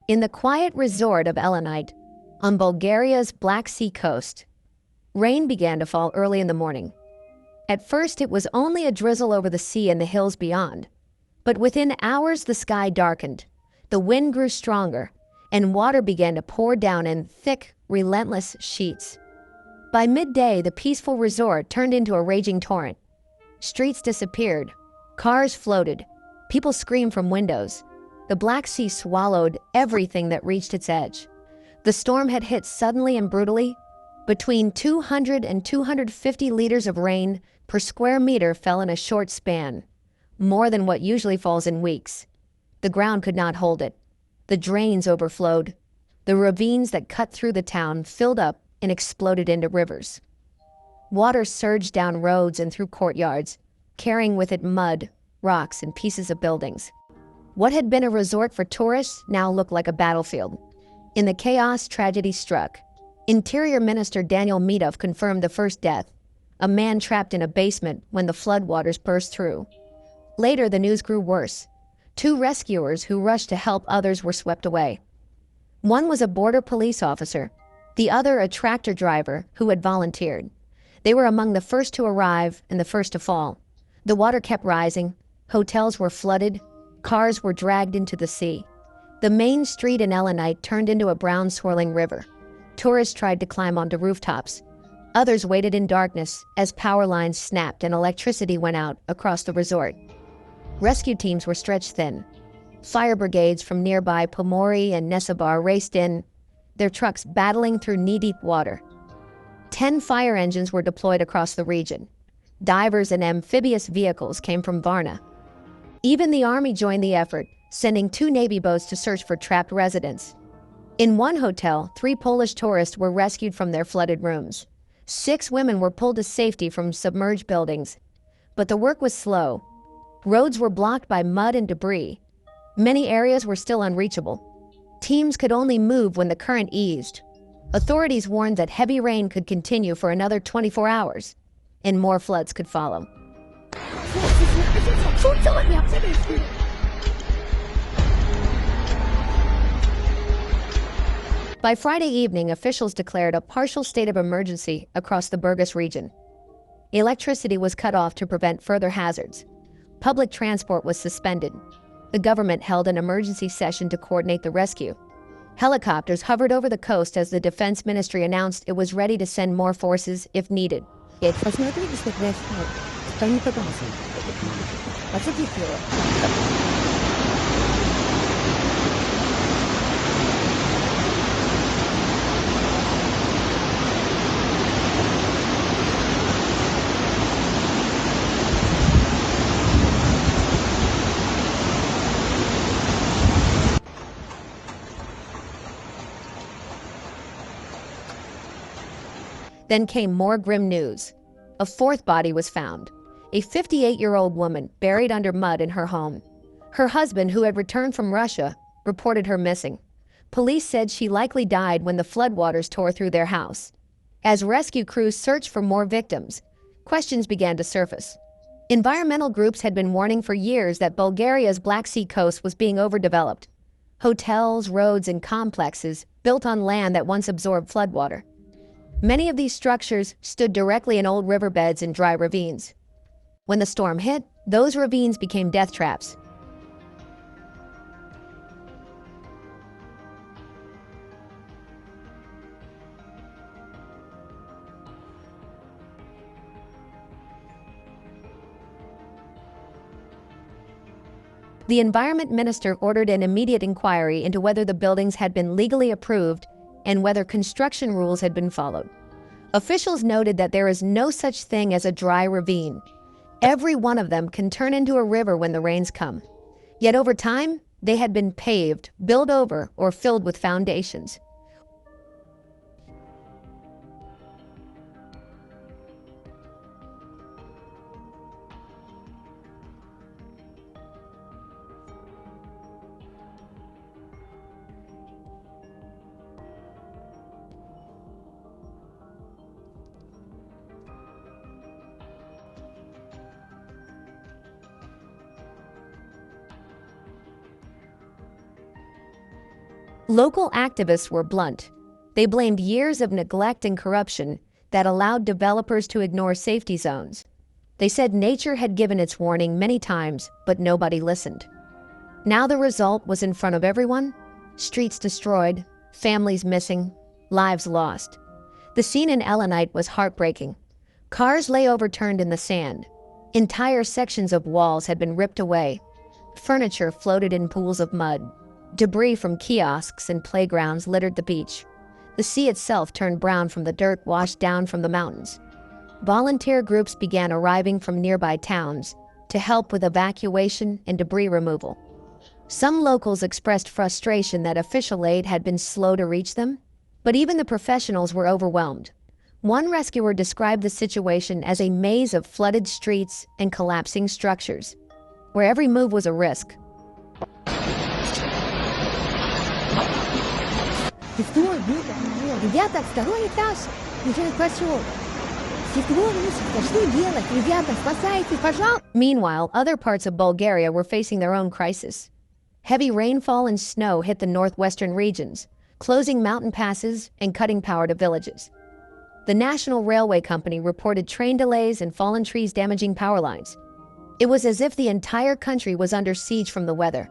In the quiet resort of Elenite, on Bulgaria's Black Sea coast, rain began to fall early in the morning. At first, it was only a drizzle over the sea and the hills beyond. But within hours, the sky darkened, the wind grew stronger, and water began to pour down in thick, relentless sheets. By midday, the peaceful resort turned into a raging torrent. Streets disappeared, cars floated, people screamed from windows. The Black Sea swallowed everything that reached its edge. The storm had hit suddenly and brutally. Between 200 and 250 liters of rain per square meter fell in a short span, more than what usually falls in weeks. The ground could not hold it. The drains overflowed. The ravines that cut through the town filled up and exploded into rivers. Water surged down roads and through courtyards, carrying with it mud, rocks, and pieces of buildings. What had been a resort for tourists now looked like a battlefield. In the chaos, tragedy struck. Interior Minister Daniel Medov confirmed the first death, a man trapped in a basement when the floodwaters burst through. Later, the news grew worse. 2 rescuers who rushed to help others were swept away. One was a border police officer, the other a tractor driver who had volunteered. They were among the first to arrive and the first to fall. The water kept rising, hotels were flooded, cars were dragged into the sea. The main street in Elenite turned into a brown swirling river. Tourists tried to climb onto rooftops. Others waited in darkness as power lines snapped and electricity went out across the resort. Rescue teams were stretched thin. Fire brigades from nearby Pomori and Nesebar raced in, their trucks battling through knee-deep water. 10 fire engines were deployed across the region. Divers and amphibious vehicles came from Varna. Even the army joined the effort, sending 2 Navy boats to search for trapped residents. In one hotel, 3 Polish tourists were rescued from their flooded rooms. 6 women were pulled to safety from submerged buildings. But the work was slow. Roads were blocked by mud and debris. Many areas were still unreachable. Teams could only move when the current eased. Authorities warned that heavy rain could continue for another 24 hours, and more floods could follow. By Friday evening, officials declared a partial state of emergency across the Burgas region. Electricity was cut off to prevent further hazards. Public transport was suspended. The government held an emergency session to coordinate the rescue. Helicopters hovered over the coast as the Defense Ministry announced it was ready to send more forces if needed. Then came more grim news. A 4th body was found, a 58-year-old woman buried under mud in her home. Her husband, who had returned from Russia, reported her missing. Police said she likely died when the floodwaters tore through their house. As rescue crews searched for more victims, questions began to surface. Environmental groups had been warning for years that Bulgaria's Black Sea coast was being overdeveloped. Hotels, roads, and complexes built on land that once absorbed floodwater. Many of these structures stood directly in old riverbeds and dry ravines. When the storm hit, those ravines became death traps. The Environment Minister ordered an immediate inquiry into whether the buildings had been legally approved and whether construction rules had been followed. Officials noted that there is no such thing as a dry ravine. Every one of them can turn into a river when the rains come. Yet over time, they had been paved, built over, or filled with foundations. Local activists were blunt. They blamed years of neglect and corruption that allowed developers to ignore safety zones. They said nature had given its warning many times, but nobody listened. Now the result was in front of everyone: streets destroyed, families missing, lives lost. The scene in Elenite was heartbreaking. Cars lay overturned in the sand. Entire sections of walls had been ripped away. Furniture floated in pools of mud. Debris from kiosks and playgrounds littered the beach. The sea itself turned brown from the dirt washed down from the mountains. Volunteer groups began arriving from nearby towns to help with evacuation and debris removal. Some locals expressed frustration that official aid had been slow to reach them, but even the professionals were overwhelmed. One rescuer described the situation as a maze of flooded streets and collapsing structures, where every move was a risk. Ребята, второй этаж! Уже пошел! Стекло рушится, что делать? Ребята, спасайте, пожалуйста! Meanwhile, other parts of Bulgaria were facing their own crisis. Heavy rainfall and snow hit the northwestern regions, closing mountain passes and cutting power to villages. The National Railway Company reported train delays and fallen trees damaging power lines. It was as if the entire country was under siege from the weather.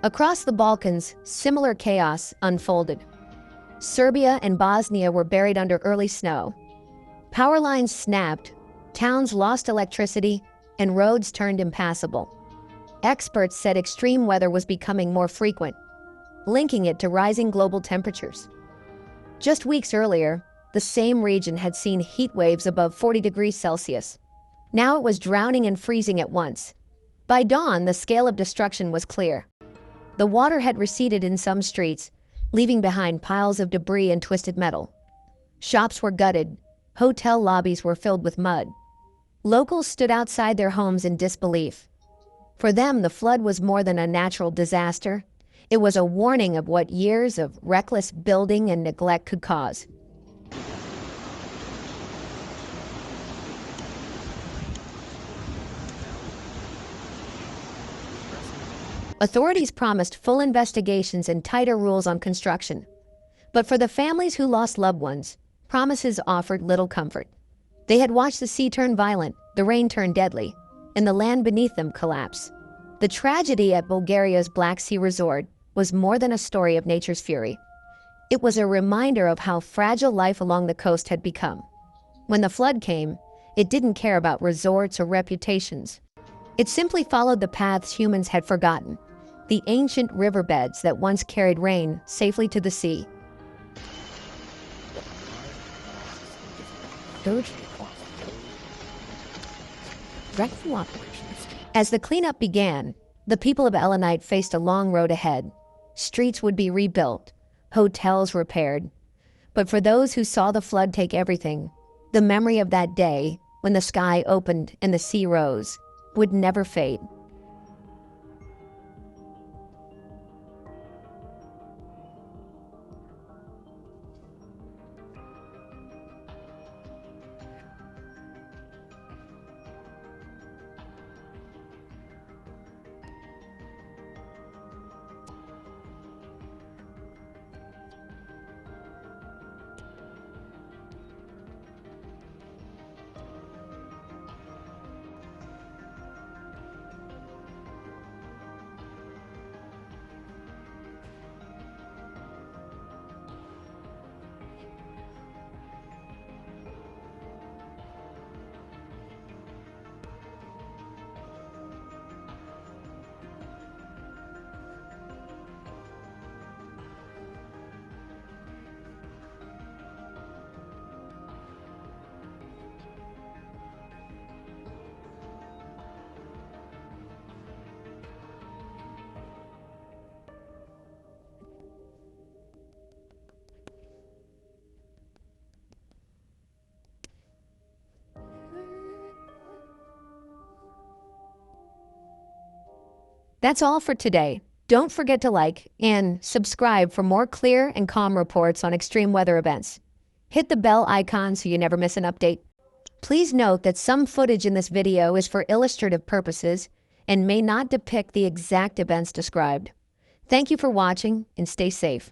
Across the Balkans, similar chaos unfolded. Serbia and Bosnia were buried under early snow. Power lines snapped, towns lost electricity, and roads turned impassable. Experts said extreme weather was becoming more frequent, linking it to rising global temperatures. Just weeks earlier, the same region had seen heat waves above 40 degrees Celsius. Now it was drowning and freezing at once. By dawn, the scale of destruction was clear. The water had receded in some streets, leaving behind piles of debris and twisted metal. Shops were gutted. Hotel lobbies were filled with mud. Locals stood outside their homes in disbelief. For them, the flood was more than a natural disaster. It was a warning of what years of reckless building and neglect could cause. Authorities promised full investigations and tighter rules on construction. But for the families who lost loved ones, promises offered little comfort. They had watched the sea turn violent, the rain turn deadly, and the land beneath them collapse. The tragedy at Bulgaria's Black Sea resort was more than a story of nature's fury. It was a reminder of how fragile life along the coast had become. When the flood came, it didn't care about resorts or reputations. It simply followed the paths humans had forgotten, the ancient riverbeds that once carried rain safely to the sea. As the cleanup began, the people of Elenite faced a long road ahead. Streets would be rebuilt, hotels repaired. But for those who saw the flood take everything, the memory of that day, when the sky opened and the sea rose, would never fade. That's all for today. Don't forget to like and subscribe for more clear and calm reports on extreme weather events. Hit the bell icon so you never miss an update. Please note that some footage in this video is for illustrative purposes and may not depict the exact events described. Thank you for watching and stay safe.